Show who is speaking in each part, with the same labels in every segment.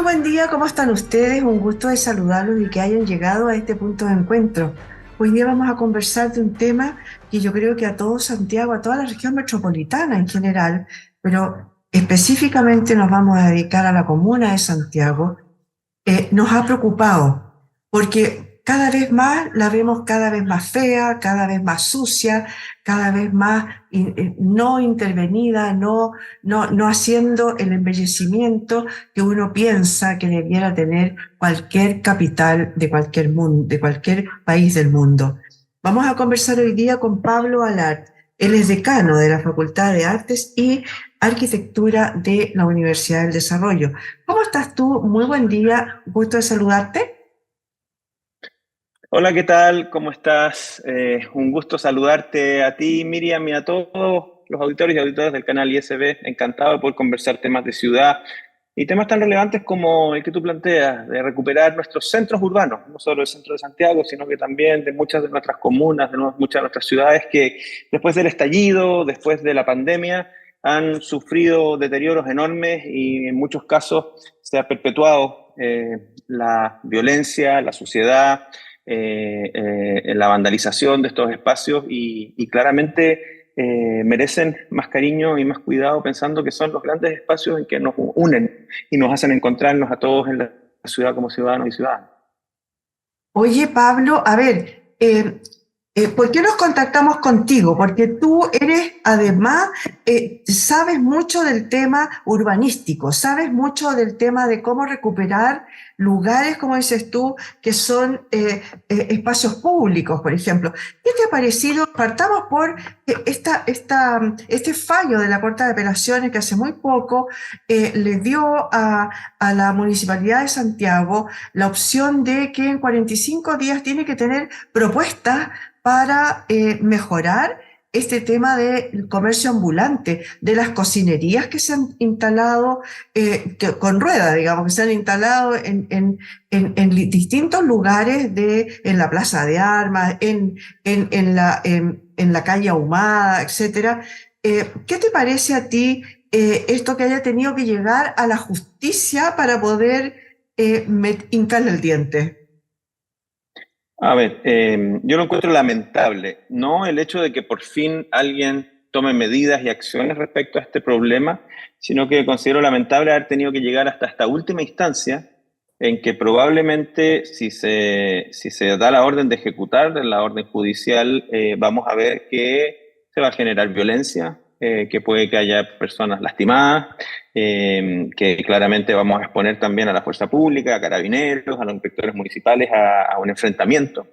Speaker 1: buen día, ¿cómo están ustedes? Un gusto de saludarlos y que hayan llegado a este punto de encuentro. Hoy día vamos a conversar de un tema que yo creo que a todo Santiago, a toda la región metropolitana en general, pero específicamente nos vamos a dedicar a la comuna de Santiago, nos ha preocupado, porque cada vez más la vemos cada vez más fea, cada vez más sucia, cada vez más no intervenida, no haciendo el embellecimiento que uno piensa que debiera tener cualquier capital de cualquier mundo, de cualquier país del mundo. Vamos a conversar hoy día con Pablo Alart. Él es decano de la Facultad de Artes y Arquitectura de la Universidad del Desarrollo. ¿Cómo estás tú? Muy buen día, gusto de saludarte.
Speaker 2: Hola, ¿qué tal? ¿Cómo estás? Un gusto saludarte a ti, Miriam, y a todos los auditores y auditoras del canal ISB. Encantado de poder conversar temas de ciudad y temas tan relevantes como el que tú planteas, de recuperar nuestros centros urbanos, no solo el centro de Santiago, sino que también de muchas de nuestras comunas, muchas de nuestras ciudades que después del estallido, después de la pandemia, han sufrido deterioros enormes y en muchos casos se ha perpetuado la violencia, la suciedad, la vandalización de estos espacios y claramente merecen más cariño y más cuidado pensando que son los grandes espacios en que nos unen y nos hacen encontrarnos a todos en la ciudad como ciudadanos y ciudadanas.
Speaker 1: Oye, Pablo, a ver, ¿por qué nos contactamos contigo? Porque tú eres, además, sabes mucho del tema urbanístico, sabes mucho del tema de cómo recuperar lugares, como dices tú, que son espacios públicos, por ejemplo. ¿Qué te ha parecido? Partamos por este fallo de la Corte de Apelaciones que hace muy poco le dio a la Municipalidad de Santiago la opción de que en 45 días tiene que tener propuestas para mejorar este tema del comercio ambulante, de las cocinerías que se han instalado con ruedas, digamos, que se han instalado en distintos lugares en la Plaza de Armas, en la calle Ahumada, etcétera. ¿Qué te parece a ti esto que haya tenido que llegar a la justicia para poder hincarle el diente?
Speaker 2: A ver, yo lo encuentro lamentable, no el hecho de que por fin alguien tome medidas y acciones respecto a este problema, sino que considero lamentable haber tenido que llegar hasta esta última instancia en que probablemente si se da la orden de ejecutar, la orden judicial, vamos a ver que se va a generar violencia, que puede que haya personas lastimadas, que claramente vamos a exponer también a la fuerza pública, a carabineros, a los inspectores municipales a un enfrentamiento.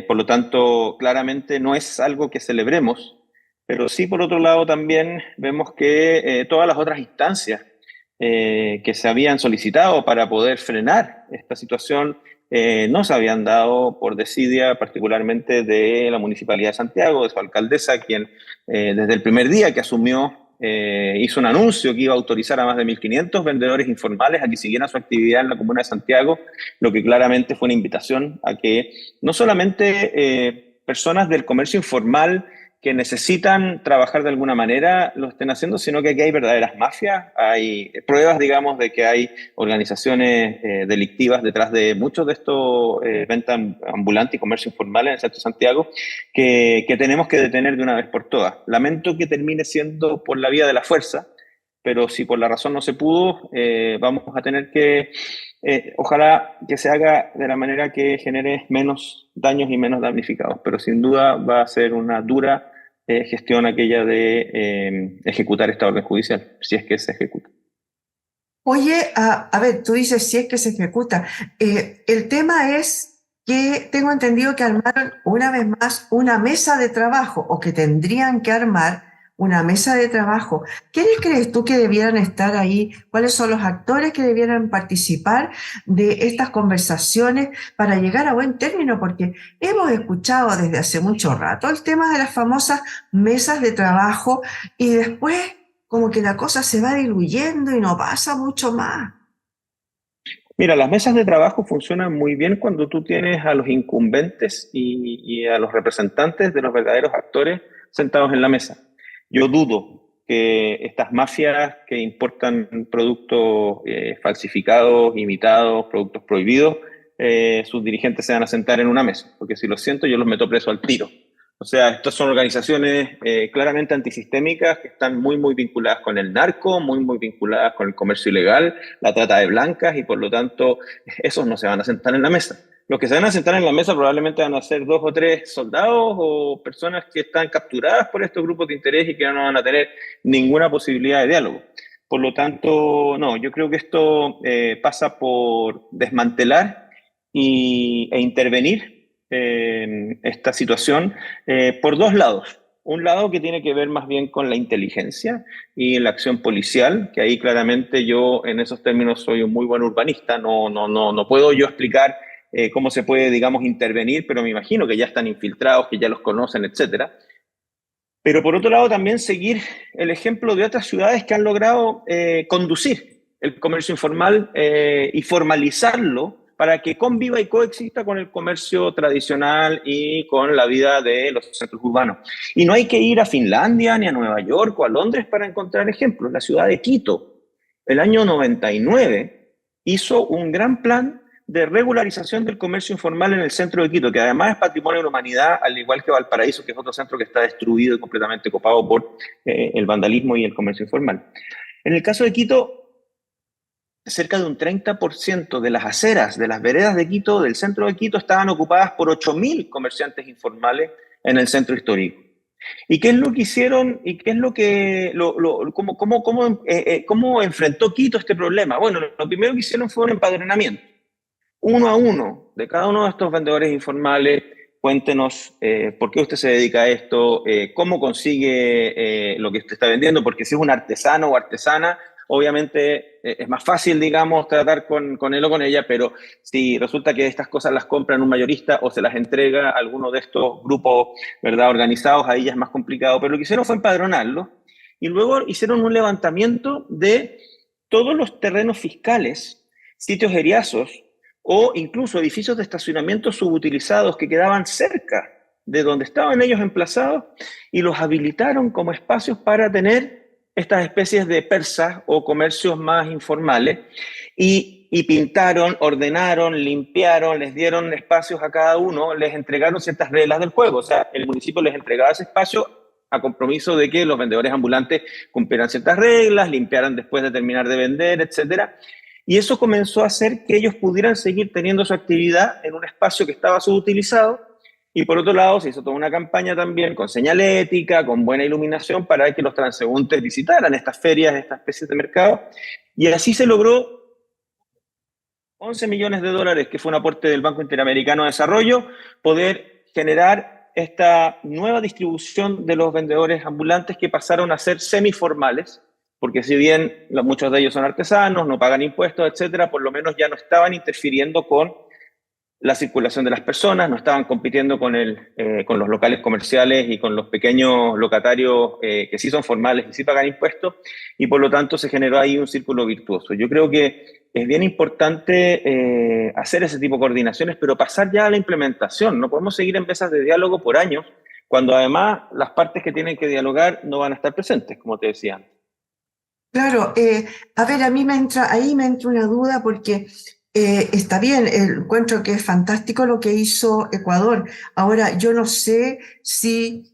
Speaker 2: Por lo tanto, claramente no es algo que celebremos, pero sí, por otro lado, también vemos que todas las otras instancias que se habían solicitado para poder frenar esta situación no se habían dado por desidia, particularmente de la Municipalidad de Santiago, de su alcaldesa, quien desde el primer día que asumió hizo un anuncio que iba a autorizar a más de 1.500 vendedores informales a que siguieran su actividad en la comuna de Santiago, lo que claramente fue una invitación a que no solamente personas del comercio informal que necesitan trabajar de alguna manera lo estén haciendo, sino que aquí hay verdaderas mafias, hay pruebas, digamos, de que hay organizaciones delictivas detrás de muchos de estos ventas ambulantes y comercio informal en el centro de Santiago, que tenemos que detener de una vez por todas. Lamento que termine siendo por la vía de la fuerza, pero si por la razón no se pudo, vamos a tener que, ojalá que se haga de la manera que genere menos daños y menos damnificados, pero sin duda va a ser una dura gestión aquella de ejecutar esta orden judicial, si es que se ejecuta.
Speaker 1: Oye, a ver, tú dices si es que se ejecuta. El tema es que tengo entendido que armaron una vez más una mesa de trabajo o que tendrían que armar una mesa de trabajo. ¿Quiénes crees tú que debieran estar ahí? ¿Cuáles son los actores que debieran participar de estas conversaciones para llegar a buen término? Porque hemos escuchado desde hace mucho rato el tema de las famosas mesas de trabajo y después como que la cosa se va diluyendo y no pasa mucho más.
Speaker 2: Mira, las mesas de trabajo funcionan muy bien cuando tú tienes a los incumbentes y a los representantes de los verdaderos actores sentados en la mesa. Yo dudo que estas mafias que importan productos falsificados, imitados, productos prohibidos, sus dirigentes se van a sentar en una mesa, porque si lo siento yo los meto preso al tiro. O sea, estas son organizaciones claramente antisistémicas que están muy, muy vinculadas con el narco, muy, muy vinculadas con el comercio ilegal, la trata de blancas, y por lo tanto esos no se van a sentar en la mesa. Los que se van a sentar en la mesa probablemente van a ser 2 o 3 soldados o personas que están capturadas por estos grupos de interés y que no van a tener ninguna posibilidad de diálogo. Por lo tanto, no, yo creo que esto pasa por desmantelar e intervenir en esta situación por 2 lados. Un lado que tiene que ver más bien con la inteligencia y la acción policial, que ahí claramente yo en esos términos soy un muy buen urbanista, no puedo yo explicar cómo se puede, digamos, intervenir, pero me imagino que ya están infiltrados, que ya los conocen, etcétera. Pero por otro lado también seguir el ejemplo de otras ciudades que han logrado conducir el comercio informal y formalizarlo para que conviva y coexista con el comercio tradicional y con la vida de los centros urbanos. Y no hay que ir a Finlandia, ni a Nueva York o a Londres para encontrar ejemplos. La ciudad de Quito, el año 99, hizo un gran plan de regularización del comercio informal en el centro de Quito, que además es patrimonio de la humanidad, al igual que Valparaíso, que es otro centro que está destruido y completamente copado por el vandalismo y el comercio informal. En el caso de Quito, cerca de un 30% de las aceras, de las veredas de Quito, del centro de Quito, estaban ocupadas por 8.000 comerciantes informales en el centro histórico. ¿Y qué es lo que hicieron y qué es lo que, cómo enfrentó Quito este problema? Bueno, lo primero que hicieron fue un empadronamiento. 1 a 1 de cada uno de estos vendedores informales. Cuéntenos por qué usted se dedica a esto, cómo consigue lo que usted está vendiendo, porque si es un artesano o artesana, obviamente es más fácil, digamos, tratar con él o con ella, pero si resulta que estas cosas las compra un mayorista o se las entrega a alguno de estos grupos, ¿verdad?, organizados, ahí ya es más complicado. Pero lo que hicieron fue empadronarlo y luego hicieron un levantamiento de todos los terrenos fiscales, sitios eriazos, o incluso edificios de estacionamiento subutilizados que quedaban cerca de donde estaban ellos emplazados, y los habilitaron como espacios para tener estas especies de persas o comercios más informales, y pintaron, ordenaron, limpiaron, les dieron espacios a cada uno, les entregaron ciertas reglas del juego. O sea, el municipio les entregaba ese espacio a compromiso de que los vendedores ambulantes cumplieran ciertas reglas, limpiaran después de terminar de vender, etcétera. Y eso comenzó a hacer que ellos pudieran seguir teniendo su actividad en un espacio que estaba subutilizado. Y por otro lado, se hizo toda una campaña también con señalética, con buena iluminación, para que los transeúntes visitaran estas ferias, estas especies de mercado. Y así se logró 11 millones de dólares, que fue un aporte del Banco Interamericano de Desarrollo, poder generar esta nueva distribución de los vendedores ambulantes que pasaron a ser semiformales, porque si bien muchos de ellos son artesanos, no pagan impuestos, etcétera, por lo menos ya no estaban interfiriendo con la circulación de las personas, no estaban compitiendo con los locales comerciales y con los pequeños locatarios que sí son formales y sí pagan impuestos, y por lo tanto se generó ahí un círculo virtuoso. Yo creo que es bien importante hacer ese tipo de coordinaciones, pero pasar ya a la implementación. No podemos seguir en mesas de diálogo por años, cuando además las partes que tienen que dialogar no van a estar presentes, como te decía antes.
Speaker 1: Claro, a ver, ahí me entra una duda porque está bien, encuentro que es fantástico lo que hizo Ecuador. Ahora, yo no sé si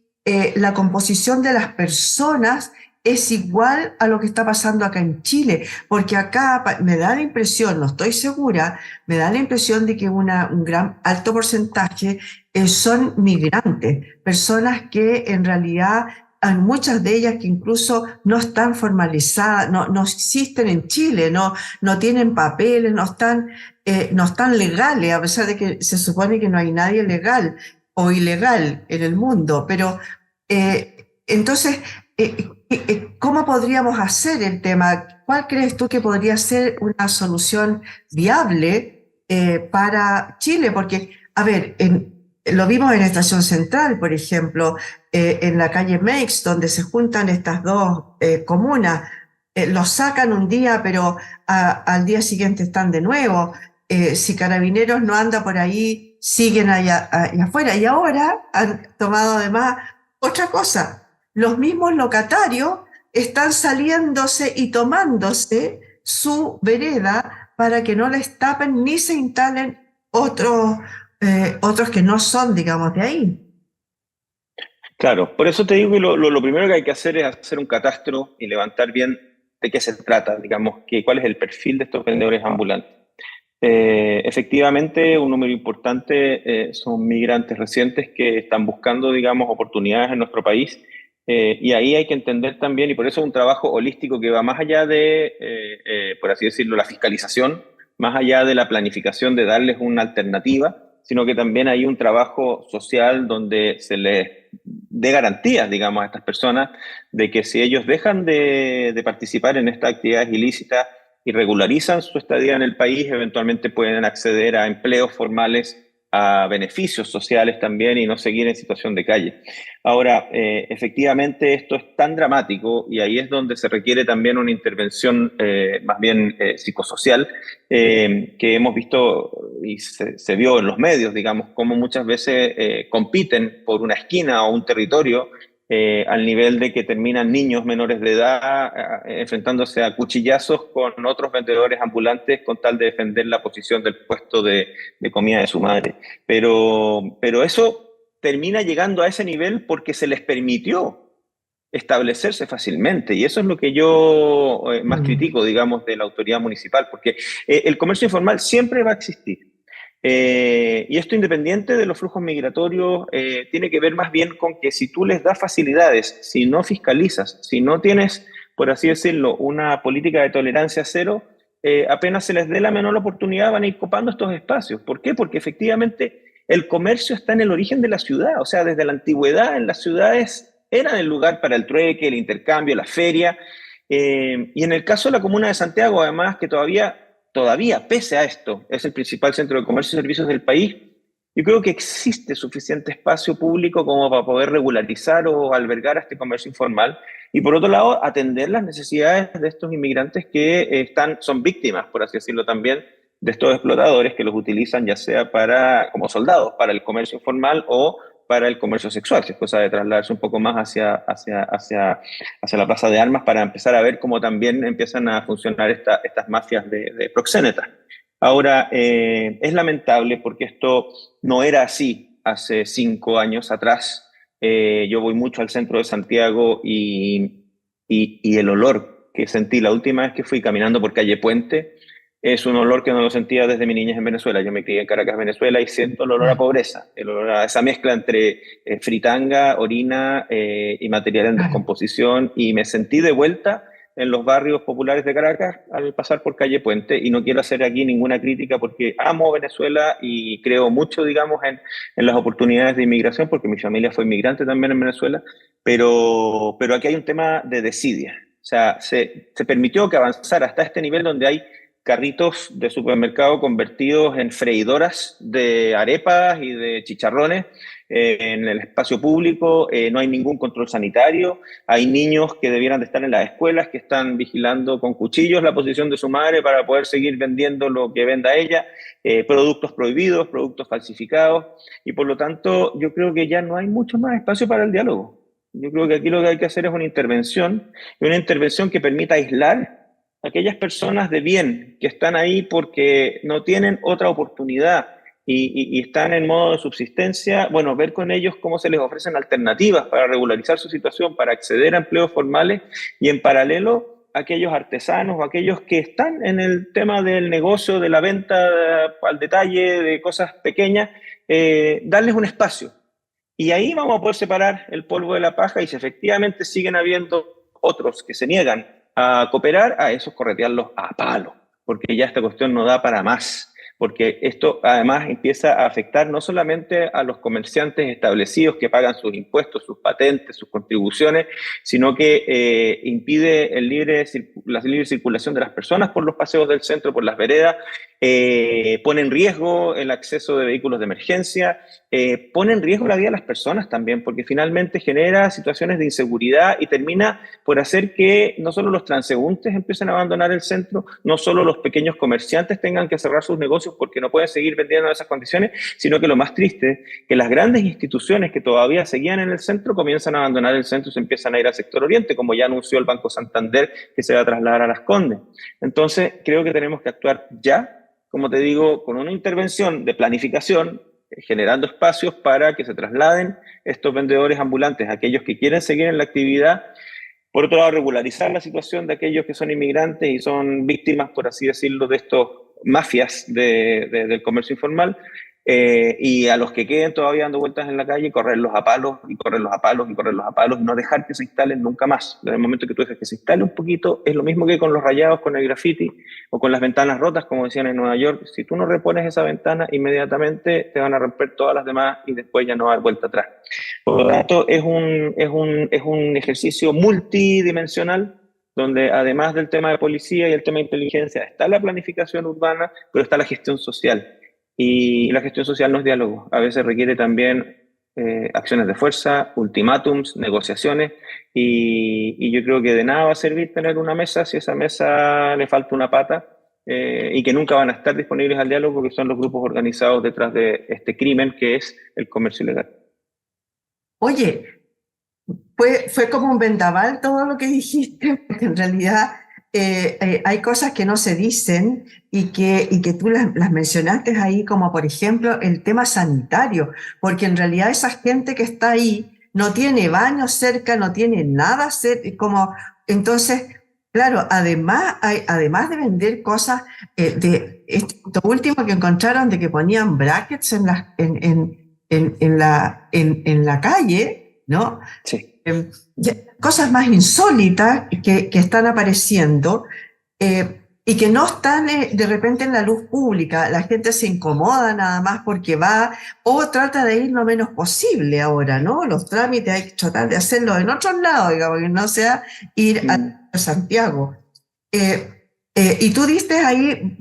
Speaker 1: la composición de las personas es igual a lo que está pasando acá en Chile, porque acá me da la impresión, no estoy segura, me da la impresión de que un gran alto porcentaje son migrantes, personas que en realidad hay muchas de ellas que incluso no están formalizadas, no existen en Chile, no tienen papeles, no están legales, a pesar de que se supone que no hay nadie legal o ilegal en el mundo. Pero entonces, ¿cómo podríamos hacer el tema? ¿Cuál crees tú que podría ser una solución viable para Chile? Porque, a ver, lo vimos en Estación Central, por ejemplo, en la calle Meix, donde se juntan estas dos comunas. Los sacan un día, pero al día siguiente están de nuevo. Si Carabineros no anda por ahí, siguen allá afuera. Y ahora han tomado además otra cosa. Los mismos locatarios están saliéndose y tomándose su vereda para que no les tapen ni se instalen otros que no son, digamos, de ahí.
Speaker 2: Claro, por eso te digo que lo primero que hay que hacer es hacer un catastro y levantar bien de qué se trata, digamos, cuál es el perfil de estos vendedores ambulantes. Efectivamente, un número importante son migrantes recientes que están buscando, digamos, oportunidades en nuestro país. Y ahí hay que entender también, y por eso es un trabajo holístico que va más allá de, por así decirlo, la fiscalización, más allá de la planificación de darles una alternativa, sino que también hay un trabajo social donde se les dé garantías, digamos, a estas personas de que si ellos dejan de participar en estas actividades ilícitas, y regularizan su estadía en el país, eventualmente pueden acceder a empleos formales, a beneficios sociales también y no seguir en situación de calle. Ahora, efectivamente esto es tan dramático y ahí es donde se requiere también una intervención más bien psicosocial que hemos visto y se vio en los medios, digamos, cómo muchas veces compiten por una esquina o un territorio al nivel de que terminan niños menores de edad enfrentándose a cuchillazos con otros vendedores ambulantes con tal de defender la posición del puesto de comida de su madre. Pero eso termina llegando a ese nivel porque se les permitió establecerse fácilmente. Y eso es lo que yo más
Speaker 1: Mm.
Speaker 2: critico, digamos, de la autoridad municipal, porque el comercio informal siempre va a existir. Y esto independiente de los flujos migratorios, tiene que ver más bien con que si tú les das facilidades, si no fiscalizas, si no tienes, por así decirlo, una política de tolerancia cero, apenas se les dé la menor oportunidad van a ir copando estos espacios. ¿Por qué? Porque efectivamente el comercio está en el origen de la ciudad, o sea, desde la antigüedad en las ciudades eran el lugar para el trueque, el intercambio, la feria, y en el caso de la comuna de Santiago, además, que todavía, pese a esto, es el principal centro de comercio y servicios del país, yo creo que existe suficiente espacio público como para poder regularizar o albergar a este comercio informal y por otro lado atender las necesidades de estos inmigrantes que son víctimas, por así decirlo también, de estos explotadores que los utilizan ya sea como soldados para el comercio informal o para el comercio sexual, si es cosa de trasladarse un poco más hacia la plaza de armas para empezar a ver cómo también empiezan a funcionar estas mafias de proxénetas. Ahora, es lamentable porque esto no era así hace 5 años atrás. Yo voy mucho al centro de Santiago y el olor que sentí la última vez que fui caminando por calle Puente es un olor que no lo sentía desde mi niñez en Venezuela. Yo me crié en Caracas, Venezuela, y siento el olor a pobreza, el olor a esa mezcla entre fritanga, orina y material en
Speaker 1: Claro.
Speaker 2: descomposición. Y me sentí de vuelta en los barrios populares de Caracas al pasar por calle Puente. Y no quiero hacer aquí ninguna crítica porque amo Venezuela y creo mucho, digamos, en las oportunidades de inmigración, porque mi familia fue inmigrante también en Venezuela. Pero aquí hay un tema de desidia. O sea, se permitió que avanzara hasta este nivel donde hay carritos de supermercado convertidos en freidoras de arepas y de chicharrones en el espacio público. No hay ningún control sanitario, hay niños que debieran de estar en las escuelas que están vigilando con cuchillos la posición de su madre para poder seguir vendiendo lo que venda ella, productos prohibidos, productos falsificados, y por lo tanto yo creo que ya no hay mucho más espacio para el diálogo. Yo creo que aquí lo que hay que hacer es una intervención, y una intervención que permita aislar aquellas personas de bien que están ahí porque no tienen otra oportunidad y están en modo de subsistencia, bueno, ver con ellos cómo se les ofrecen alternativas para regularizar su situación, para acceder a empleos formales y en paralelo aquellos artesanos o aquellos que están en el tema del negocio, de la venta al detalle, de cosas pequeñas, darles un espacio. Y ahí vamos a poder separar el polvo de la paja y si efectivamente siguen habiendo otros que se niegan a cooperar, a esos corretearlos a palo, porque ya esta cuestión no da para más, porque esto además empieza a afectar no solamente a los comerciantes establecidos que pagan sus impuestos, sus patentes, sus contribuciones, sino que impide la libre circulación de las personas por los paseos del centro, por las veredas, pone en riesgo el acceso de vehículos de emergencia, pone en riesgo la vida de las personas también, porque finalmente genera situaciones de inseguridad y termina por hacer que no solo los transeúntes empiecen a abandonar el centro, no solo los pequeños comerciantes tengan que cerrar sus negocios porque no pueden seguir vendiendo en esas condiciones, sino que lo más triste, que las grandes instituciones que todavía seguían en el centro comienzan a abandonar el centro y se empiezan a ir al sector oriente, como ya anunció el Banco Santander que se va a trasladar a Las Condes. Entonces, creo que tenemos que actuar ya, como te digo, con una intervención de planificación, generando espacios para que se trasladen estos vendedores ambulantes, aquellos que quieren seguir en la actividad. Por otro lado, regularizar la situación de aquellos que son inmigrantes y son víctimas, por así decirlo, de estos mafias del comercio informal, y a los que queden todavía dando vueltas en la calle, correrlos a palos y correrlos a palos y correrlos a palos y no dejar que se instalen nunca más. Desde el momento que tú dejas que se instale un poquito, es lo mismo que con los rayados, con el graffiti o con las ventanas rotas, como decían en Nueva York. Si tú no repones esa ventana, inmediatamente te van a romper todas las demás y después ya no va a dar vuelta atrás. Por lo tanto, es un ejercicio multidimensional donde además del tema de policía y el tema de inteligencia está la planificación urbana, pero está la gestión social. Y la gestión social no es diálogo, a veces requiere también acciones de fuerza, ultimátums, negociaciones, y yo creo que de nada va a servir tener una mesa si a esa mesa le falta una pata, y que nunca van a estar disponibles al diálogo porque son los grupos organizados detrás de este crimen que es el comercio ilegal.
Speaker 1: Oye, fue como un vendaval todo lo que dijiste, porque en realidad hay cosas que no se dicen y que tú las mencionaste ahí, como por ejemplo el tema sanitario, porque en realidad esa gente que está ahí no tiene baño cerca, no tiene nada cerca, como, entonces, claro, además de vender cosas, de esto último que encontraron de que ponían brackets en la calle, ¿no?
Speaker 2: Sí.
Speaker 1: Cosas más insólitas que están apareciendo, y que no están de repente en la luz pública. La gente se incomoda nada más porque va o trata de ir lo menos posible ahora, ¿no? Los trámites hay que tratar de hacerlo en otros lados, digamos, que no sea ir a Santiago. Y tú diste ahí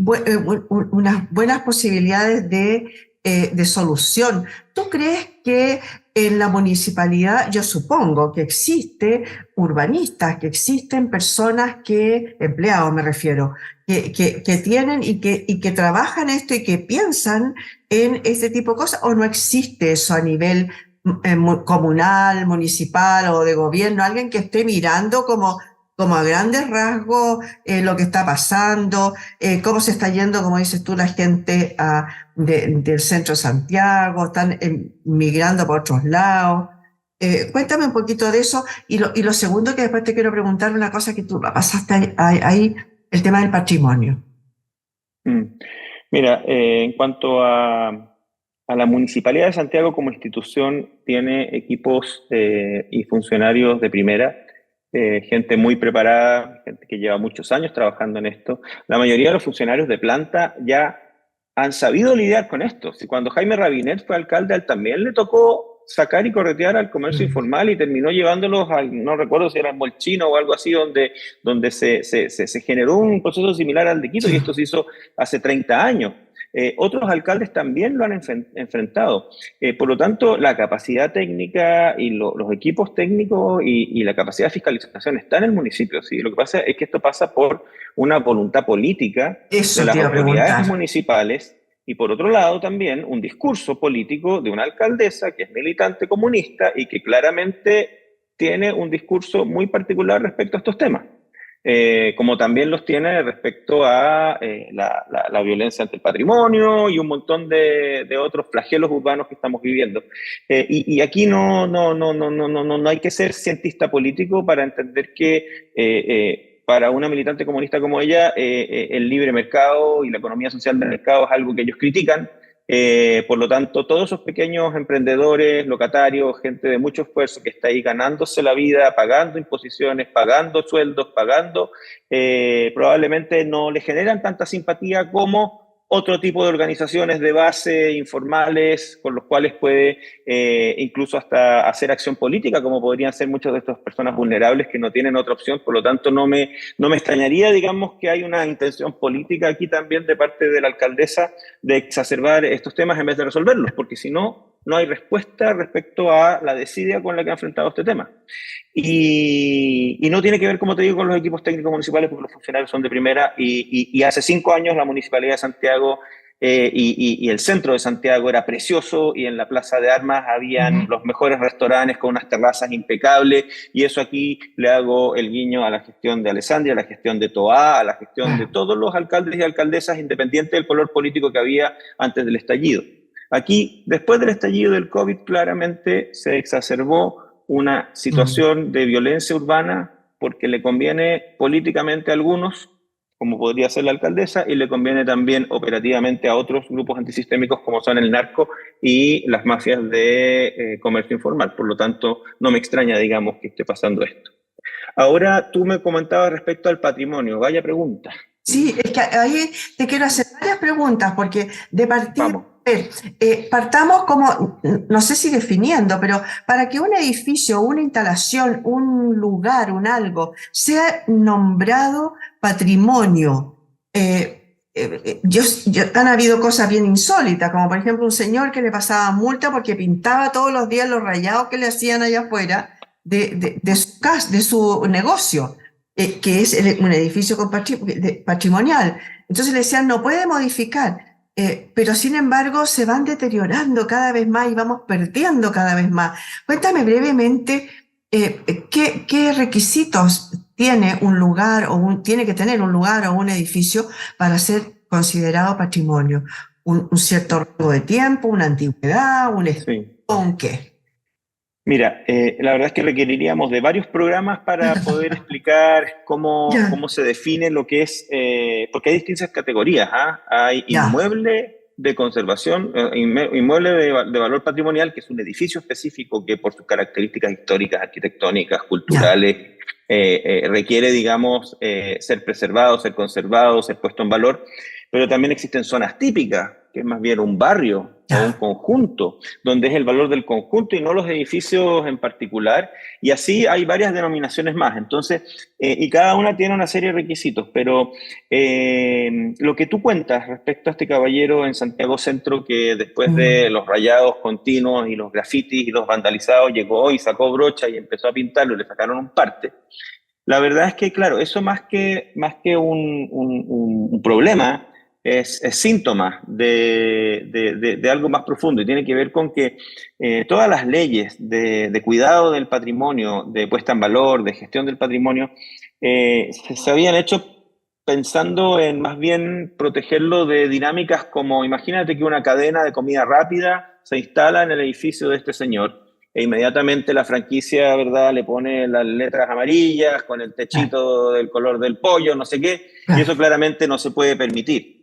Speaker 1: unas buenas posibilidades de solución. ¿Tú crees que en la municipalidad, yo supongo que existe urbanistas, que existen personas empleados me refiero, que tienen y que trabajan esto y que piensan en este tipo de cosas, o no existe eso a nivel comunal, municipal o de gobierno, alguien que esté mirando como a grandes rasgos lo que está pasando, cómo se está yendo, como dices tú, la gente del centro de Santiago, están migrando por otros lados. Cuéntame un poquito de eso. Y lo segundo, que después te quiero preguntar una cosa que tú pasaste ahí, el tema del patrimonio.
Speaker 2: Mira, en cuanto a la Municipalidad de Santiago como institución, tiene equipos y funcionarios de primera, gente muy preparada, gente que lleva muchos años trabajando en esto. La mayoría de los funcionarios de planta ya han sabido lidiar con esto. Si cuando Jaime Rabinet fue alcalde, a él también le tocó sacar y corretear al comercio informal y terminó llevándolos no recuerdo si era en Molchino o algo así, donde se generó un proceso similar al de Quito, y esto se hizo hace 30 años. Otros alcaldes también lo han enfrentado. Por lo tanto, la capacidad técnica y los equipos técnicos y la capacidad de fiscalización está en el municipio. ¿Sí? Lo que pasa es que esto pasa por una voluntad política
Speaker 1: Eso
Speaker 2: de las
Speaker 1: te iba a
Speaker 2: autoridades
Speaker 1: preguntar.
Speaker 2: municipales, y por otro lado también un discurso político de una alcaldesa que es militante comunista y que claramente tiene un discurso muy particular respecto a estos temas. Como también los tiene respecto a la violencia ante el patrimonio y un montón de otros flagelos urbanos que estamos viviendo. Y aquí no hay que ser cientista político para entender que para una militante comunista como ella, el libre mercado y la economía social del mercado es algo que ellos critican. Por lo tanto, todos esos pequeños emprendedores, locatarios, gente de mucho esfuerzo que está ahí ganándose la vida, pagando imposiciones, pagando sueldos, probablemente no le generan tanta simpatía como otro tipo de organizaciones de base informales con los cuales puede incluso hasta hacer acción política, como podrían ser muchas de estas personas vulnerables que no tienen otra opción. Por lo tanto, no me extrañaría, digamos, que hay una intención política aquí también de parte de la alcaldesa de exacerbar estos temas en vez de resolverlos, porque si no, no hay respuesta respecto a la desidia con la que ha enfrentado este tema. Y no tiene que ver, como te digo, con los equipos técnicos municipales, porque los funcionarios son de primera, y hace 5 años la Municipalidad de Santiago y el centro de Santiago era precioso, y en la Plaza de Armas habían los mejores restaurantes con unas terrazas impecables, y eso aquí le hago el guiño a la gestión de Alessandria, a la gestión de Toá, a la gestión de todos los alcaldes y alcaldesas, independiente del color político que había antes del estallido. Aquí, después del estallido del COVID, claramente se exacerbó una situación de violencia urbana porque le conviene políticamente a algunos, como podría ser la alcaldesa, y le conviene también operativamente a otros grupos antisistémicos como son el narco y las mafias de comercio informal. Por lo tanto, no me extraña, digamos, que esté pasando esto. Ahora tú me comentabas respecto al patrimonio. Vaya pregunta.
Speaker 1: Sí, es que ahí te quiero hacer varias preguntas, porque de partida,
Speaker 2: Vamos.
Speaker 1: partamos como, no sé si definiendo, pero para que un edificio, una instalación, un lugar, un algo, sea nombrado patrimonio, han habido cosas bien insólitas, como por ejemplo un señor que le pasaba multa porque pintaba todos los días los rayados que le hacían allá afuera de su casa, de su negocio, que es un edificio patrimonial. Entonces le decían, no puede modificar. Pero sin embargo se van deteriorando cada vez más y vamos perdiendo cada vez más. Cuéntame brevemente qué requisitos tiene un lugar tiene que tener un lugar o un edificio para ser considerado patrimonio. Un cierto rango de tiempo, una antigüedad,
Speaker 2: Sí.
Speaker 1: un qué.
Speaker 2: Mira, la verdad es que requeriríamos de varios programas para poder explicar
Speaker 1: Ya,
Speaker 2: cómo se define lo que es, porque hay distintas categorías, ¿ah? Hay
Speaker 1: ya,
Speaker 2: inmueble de conservación, inmueble de valor patrimonial, que es un edificio específico que por sus características históricas, arquitectónicas,
Speaker 1: ya.
Speaker 2: culturales, requiere, digamos, ser preservado, ser conservado, ser puesto en valor. Pero también existen zonas típicas, que es más bien un barrio o un
Speaker 1: Ya.
Speaker 2: conjunto, donde es el valor del conjunto y no los edificios en particular, y así hay varias denominaciones más. Entonces, y cada una tiene una serie de requisitos, pero lo que tú cuentas respecto a este caballero en Santiago Centro, que después de los rayados continuos y los grafitis y los vandalizados llegó y sacó brocha y empezó a pintarlo y le sacaron un parte. La verdad es que, claro, eso más que un problema, es síntoma de algo más profundo, y tiene que ver con que todas las leyes de cuidado del patrimonio, de puesta en valor, de gestión del patrimonio, se habían hecho pensando en más bien protegerlo de dinámicas como, imagínate que una cadena de comida rápida se instala en el edificio de este señor, e inmediatamente la franquicia, ¿verdad?, le pone las letras amarillas con el techito del color del pollo, no sé qué, y eso claramente no se puede permitir.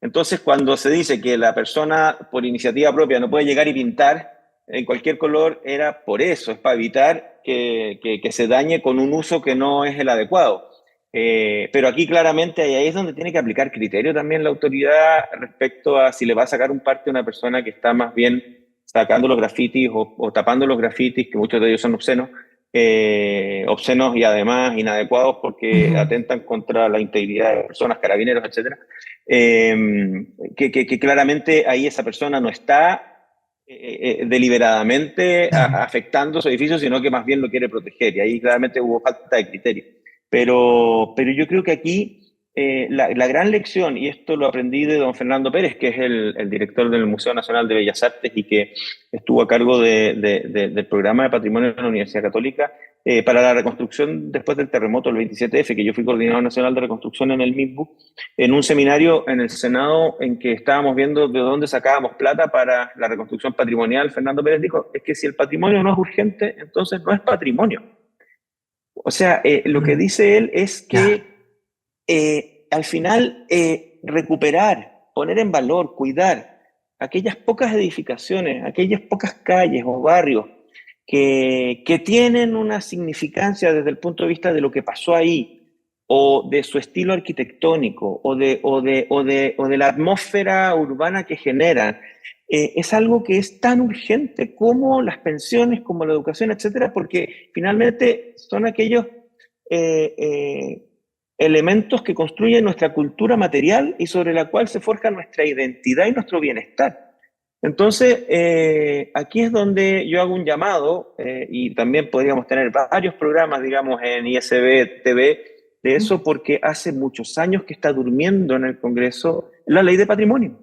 Speaker 2: Entonces, cuando se dice que la persona por iniciativa propia no puede llegar y pintar en cualquier color, era por eso, es para evitar que se dañe con un uso que no es el adecuado. Pero aquí claramente ahí es donde tiene que aplicar criterio también la autoridad respecto a si le va a sacar un parte a una persona que está más bien sacando los grafitis o tapando los grafitis, que muchos de ellos son obscenos, obscenos y además inadecuados porque atentan contra la integridad de personas, carabineros, etcétera, que claramente ahí esa persona no está deliberadamente afectando su edificio, sino que más bien lo quiere proteger, y ahí claramente hubo falta de criterio. Pero yo creo que aquí la gran lección, y esto lo aprendí de don Fernando Pérez, que es el director del Museo Nacional de Bellas Artes y que estuvo a cargo del programa de patrimonio de la Universidad Católica, para la reconstrucción después del terremoto del 27F, que yo fui coordinador nacional de reconstrucción en el MISBU, en un seminario en el Senado en que estábamos viendo de dónde sacábamos plata para la reconstrucción patrimonial. Fernando Pérez dijo, es que si el patrimonio no es urgente, entonces no es patrimonio. O sea, lo que dice él es que al final recuperar, poner en valor, cuidar aquellas pocas edificaciones, aquellas pocas calles o barrios que tienen una significancia desde el punto de vista de lo que pasó ahí, o de su estilo arquitectónico, o de la atmósfera urbana que generan, es algo que es tan urgente como las pensiones, como la educación, etcétera, porque finalmente son aquellos elementos que construyen nuestra cultura material y sobre la cual se forja nuestra identidad y nuestro bienestar. Entonces, aquí es donde yo hago un llamado, y también podríamos tener varios programas, digamos, en ISB TV de eso, porque hace muchos años que está durmiendo en el Congreso la ley de patrimonio.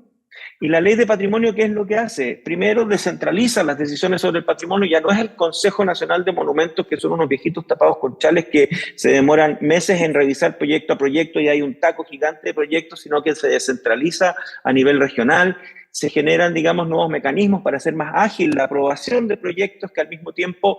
Speaker 2: Y la ley de patrimonio, ¿qué es lo que hace? Primero, descentraliza las decisiones sobre el patrimonio. Ya no es el Consejo Nacional de Monumentos, que son unos viejitos tapados con chales que se demoran meses en revisar proyecto a proyecto y hay un taco gigante de proyectos, sino que se descentraliza a nivel regional. Se generan, digamos, nuevos mecanismos para hacer más ágil la aprobación de proyectos que al mismo tiempo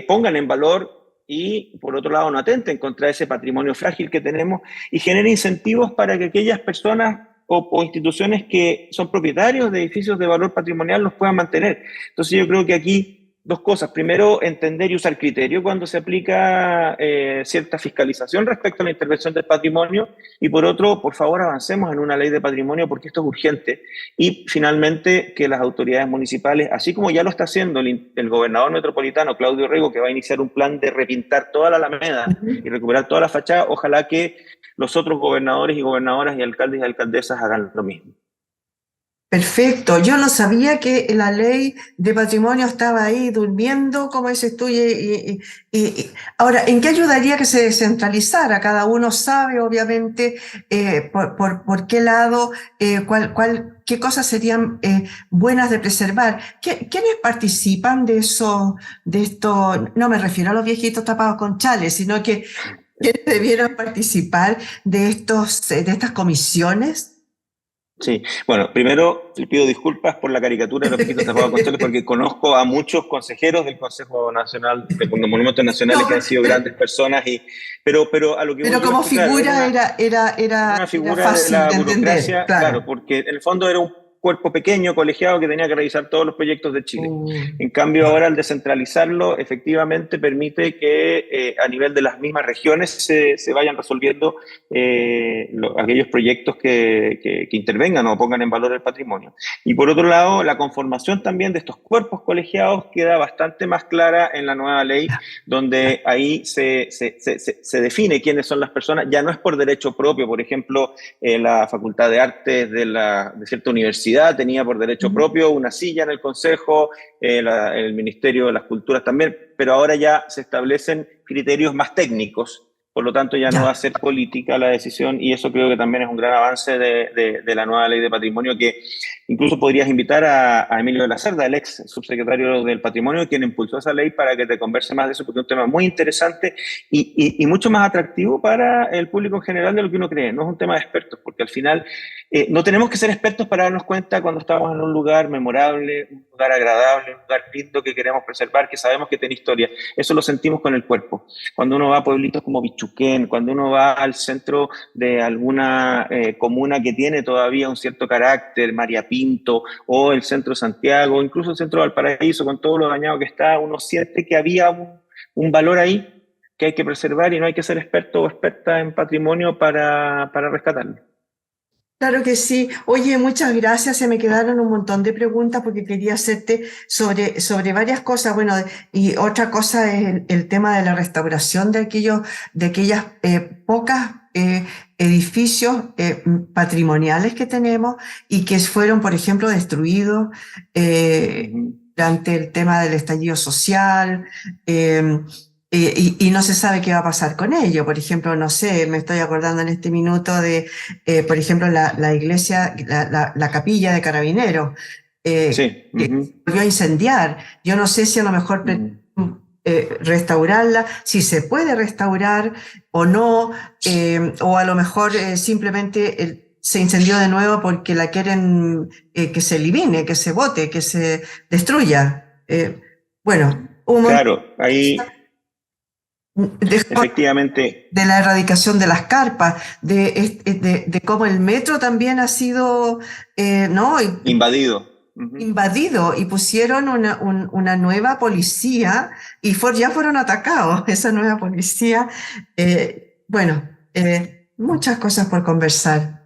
Speaker 2: pongan en valor y, por otro lado, no atenten contra ese patrimonio frágil que tenemos y generen incentivos para que aquellas personas o instituciones que son propietarios de edificios de valor patrimonial los puedan mantener. Entonces yo creo que aquí dos cosas. Primero, entender y usar criterio cuando se aplica cierta fiscalización respecto a la intervención del patrimonio. Y por otro, por favor, avancemos en una ley de patrimonio porque esto es urgente. Y finalmente, que las autoridades municipales, así como ya lo está haciendo el gobernador metropolitano, Claudio Rego, que va a iniciar un plan de repintar toda la Alameda y recuperar toda la fachada, ojalá que los otros gobernadores y gobernadoras y alcaldes y alcaldesas hagan lo mismo.
Speaker 1: Perfecto. Yo no sabía que la ley de patrimonio estaba ahí durmiendo, como dices tú. Ahora, ¿en qué ayudaría que se descentralizara? Cada uno sabe, obviamente, por qué lado, qué cosas serían buenas de preservar. ¿Quiénes participan de eso? De esto? No me refiero a los viejitos tapados con chales, sino que ¿quiénes debieran participar de estas comisiones?
Speaker 2: Sí, bueno, primero le pido disculpas por la caricatura de los viejitos tapados con chales porque conozco a muchos consejeros del Consejo Nacional de Monumentos Nacionales que han sido grandes personas, pero a lo que
Speaker 1: Pero como figura
Speaker 2: era una
Speaker 1: era
Speaker 2: figura de
Speaker 1: fácil
Speaker 2: la
Speaker 1: de entender,
Speaker 2: burocracia,
Speaker 1: claro.
Speaker 2: claro, porque en el fondo era un cuerpo pequeño, colegiado, que tenía que revisar todos los proyectos de Chile. En cambio, ahora al descentralizarlo, efectivamente permite que a nivel de las mismas regiones se vayan resolviendo aquellos proyectos que intervengan o pongan en valor el patrimonio. Y por otro lado, la conformación también de estos cuerpos colegiados queda bastante más clara en la nueva ley, donde ahí se define quiénes son las personas. Ya no es por derecho propio. Por ejemplo, la Facultad de Artes de cierta universidad tenía por derecho propio una silla en el Consejo, el Ministerio de las Culturas también, pero ahora ya se establecen criterios más técnicos, por lo tanto ya no va a ser política la decisión y eso creo que también es un gran avance de la nueva ley de patrimonio, que incluso podrías invitar a Emilio de la Cerda, el ex subsecretario del Patrimonio, quien impulsó esa ley, para que te converse más de eso, porque es un tema muy interesante y mucho más atractivo para el público en general de lo que uno cree. No es un tema de expertos, porque al final no tenemos que ser expertos para darnos cuenta cuando estamos en un lugar memorable, un lugar agradable, un lugar lindo que queremos preservar, que sabemos que tiene historia. Eso lo sentimos con el cuerpo. Cuando uno va a pueblitos como Bichuquén, cuando uno va al centro de alguna comuna que tiene todavía un cierto carácter, María Pinto, o el centro de Santiago, incluso el centro de Valparaíso, con todo lo dañado que está, uno siente que había un valor ahí que hay que preservar y no hay que ser experto o experta en patrimonio para rescatarlo.
Speaker 1: Claro que sí. Oye, muchas gracias. Se me quedaron un montón de preguntas porque quería hacerte sobre varias cosas. Bueno, y otra cosa es el tema de la restauración de aquellas pocas edificios patrimoniales que tenemos y que fueron, por ejemplo, destruidos durante el tema del estallido social. Y no se sabe qué va a pasar con ello. Por ejemplo, no sé, me estoy acordando en este minuto de, por ejemplo, la iglesia, la capilla de Carabineros,
Speaker 2: Sí.
Speaker 1: que se volvió a incendiar. Yo no sé si a lo mejor restaurarla, si se puede restaurar o no, o a lo mejor simplemente se incendió de nuevo porque la quieren que se elimine, que se bote, que se destruya. Bueno,
Speaker 2: claro, ahí efectivamente
Speaker 1: de la erradicación de las carpas, de cómo el metro también ha sido ¿no?
Speaker 2: invadido.
Speaker 1: Invadido y pusieron una nueva policía y ya fueron atacados. Esa nueva policía, bueno, muchas cosas por conversar.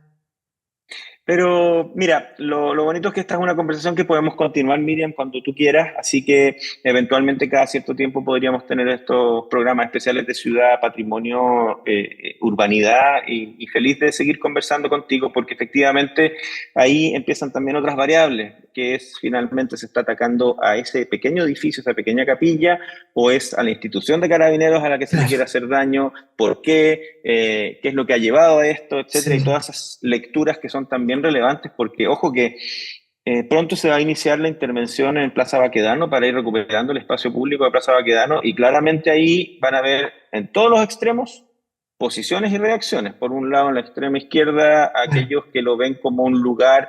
Speaker 2: Pero mira, lo bonito es que esta es una conversación que podemos continuar, Miriam, cuando tú quieras, así que eventualmente cada cierto tiempo podríamos tener estos programas especiales de ciudad, patrimonio, urbanidad y feliz de seguir conversando contigo porque efectivamente ahí empiezan también otras variables, que es finalmente se está atacando a ese pequeño edificio, esa pequeña capilla, o es a la institución de carabineros a la que se le
Speaker 1: Claro,
Speaker 2: quiere hacer daño, por qué es lo que ha llevado a esto, etcétera, y
Speaker 1: sí.
Speaker 2: todas esas lecturas que son también relevantes, porque ojo que pronto se va a iniciar la intervención en Plaza Baquedano para ir recuperando el espacio público de Plaza Baquedano y claramente ahí van a ver en todos los extremos posiciones y reacciones. Por un lado, en la extrema izquierda,
Speaker 1: Claro.
Speaker 2: aquellos que lo ven como un lugar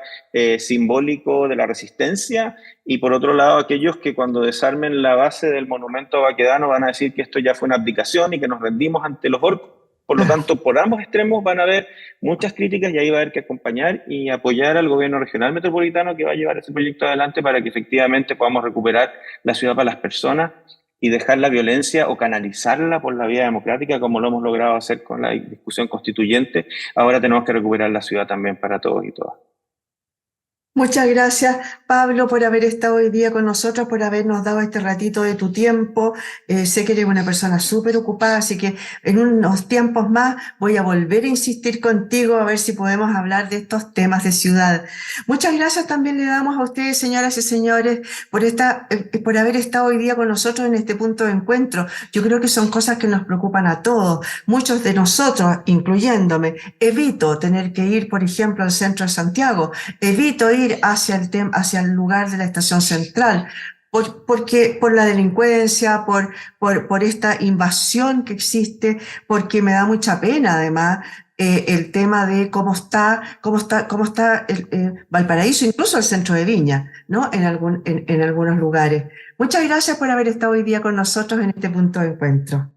Speaker 2: simbólico de la resistencia y por otro lado, aquellos que cuando desarmen la base del monumento a Baquedano van a decir que esto ya fue una abdicación y que nos rendimos ante los orcos. Por lo
Speaker 1: Claro.
Speaker 2: tanto, por ambos extremos van a haber muchas críticas y ahí va a haber que acompañar y apoyar al gobierno regional metropolitano que va a llevar ese proyecto adelante para que efectivamente podamos recuperar la ciudad para las personas y dejar la violencia o canalizarla por la vía democrática como lo hemos logrado hacer con la discusión constituyente. Ahora tenemos que recuperar la ciudad también para todos y todas.
Speaker 1: Muchas gracias, Pablo, por haber estado hoy día con nosotros, por habernos dado este ratito de tu tiempo. Sé que eres una persona súper ocupada, así que en unos tiempos más voy a volver a insistir contigo a ver si podemos hablar de estos temas de ciudad. Muchas gracias también le damos a ustedes, señoras y señores, por haber estado hoy día con nosotros en este punto de encuentro. Yo creo que son cosas que nos preocupan a todos. Muchos de nosotros, incluyéndome, evito tener que ir, por ejemplo, al centro de Santiago. Evito ir hacia el lugar de la estación central, porque, por la delincuencia, por esta invasión que existe, porque me da mucha pena además el tema de cómo está Valparaíso, incluso el centro de Viña, ¿no? En algunos lugares. Muchas gracias por haber estado hoy día con nosotros en este punto de encuentro.